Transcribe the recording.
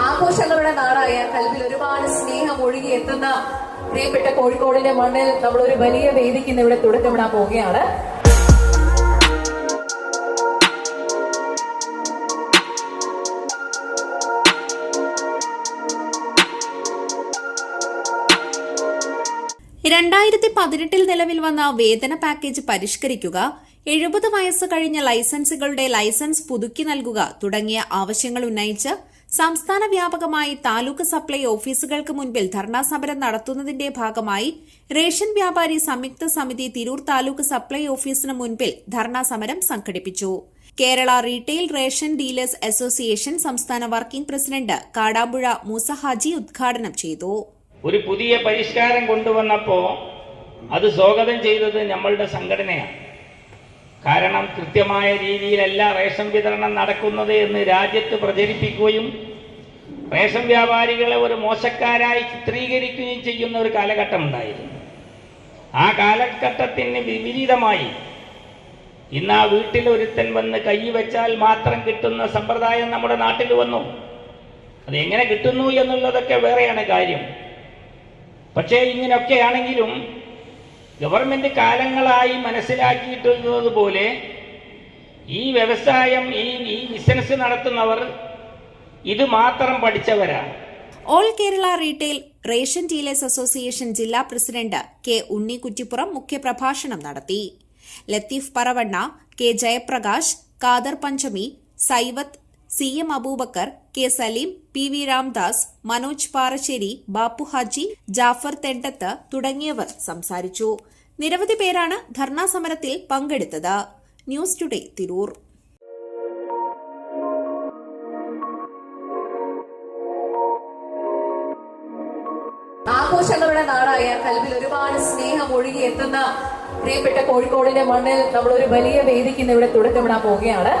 ആഘോഷങ്ങളുടെ നാടായ കൽവിൽ ഒരുപാട് സ്നേഹം ഒഴുകി എത്തുന്ന പ്രിയപ്പെട്ട കോഴിക്കോടിന്റെ മണ്ണിൽ നമ്മൾ ഒരു വലിയ വേദിക്ക് ഇന്ന് ഇവിടെ തുടക്കമിടാൻ പോവുകയാണ്. നിലവിൽ വന്ന വേതന പാക്കേജ് പരിഷ്കരിക്കുക, 70 വയസ്സ് കഴിഞ്ഞ ലൈസൻസുകളുടെ ലൈസൻസ് പുതുക്കി നൽകുക തുടങ്ങിയ ആവശ്യങ്ങൾ ഉന്നയിച്ച് സംസ്ഥാന വ്യാപകമായി താലൂക്ക് സപ്ലൈ ഓഫീസുകൾക്ക് മുൻപിൽ ധർണാ സമരം നടത്തുന്നതിന്റെ ഭാഗമായി റേഷൻ വ്യാപാരി സംയുക്ത സമിതി തിരൂർ താലൂക്ക് സപ്ലൈ ഓഫീസിന് മുൻപിൽ ധർണാ സമരം സംഘടിപ്പിച്ചു. Kerala retail ration dealers association സംസ്ഥാന വർക്കിംഗ് പ്രസിഡന്റ് കാടാമ്പുഴ മൂസ ഹാജി ഉദ്ഘാടനം ചെയ്തു. ഒരു പുതിയ പരിഷ്കാരം കൊണ്ടുവന്നപ്പോൾ അത് സ്വാഗതം ചെയ്തത് നമ്മളുടെ സംഘടനയാണ്. കാരണം കൃത്യമായ രീതിയിലല്ല റേഷൻ വിതരണം നടക്കുന്നത് എന്ന് രാജ്യത്ത് പ്രചരിപ്പിക്കുകയും റേഷൻ വ്യാപാരികളെ ഒരു മോശക്കാരായി ചിത്രീകരിക്കുകയും ചെയ്യുന്ന ഒരു കാലഘട്ടം ഉണ്ടായിരുന്നു. ആ കാലഘട്ടത്തിന് വിപരീതമായി ഇന്ന് ആ വീട്ടിൽ ഒരുത്തൻ വന്ന് കൈവച്ചാൽ മാത്രം കിട്ടുന്ന സമ്പ്രദായം നമ്മുടെ നാട്ടിൽ വന്നു. അത് എങ്ങനെ കിട്ടുന്നു എന്നുള്ളതൊക്കെ വേറെയാണ് കാര്യം. പക്ഷേ ഇങ്ങനെയൊക്കെയാണെങ്കിലും ഗവൺമെന്റ് കാലങ്ങളായി മനസ്സിലാക്കിയിട്ടുള്ളത് പോലെ ഈ വ്യവസായം ഈ ബിസിനസ് നടത്തുന്നവർ ഇത് മാത്രം പഠിച്ചവരാണ്. All Kerala retail ration dealers association ജില്ലാ പ്രസിഡന്റ് കെ ഉണ്ണി കുറ്റിപ്പുറം മുഖ്യപ്രഭാഷണം നടത്തി. Latheef Paravanna, K Jayaprakash, Khader Panchami, Saivath, C M Aboobacker, K Saleem, P V Ramdas, Manoj Parasseri, Bappu Haji, Jafar Thendath തുടങ്ങിയവർ സംസാരിച്ചു. നിരവധി പേരാണ് ധർണാ സമരത്തിൽ പങ്കെടുത്തത്. News today Tirur. ആഘോഷങ്ങളുടെ നാടായ കൽവിൽ ഒരുപാട് സ്നേഹം ഒഴുകി എത്തുന്ന പ്രിയപ്പെട്ട കോഴിക്കോടിന്റെ മണ്ണിൽ നമ്മൾ ഒരു വലിയ വേദിക്ക് ഇന്ന് ഇവിടെ തുടക്കമിടാൻ പോവുകയാണ്.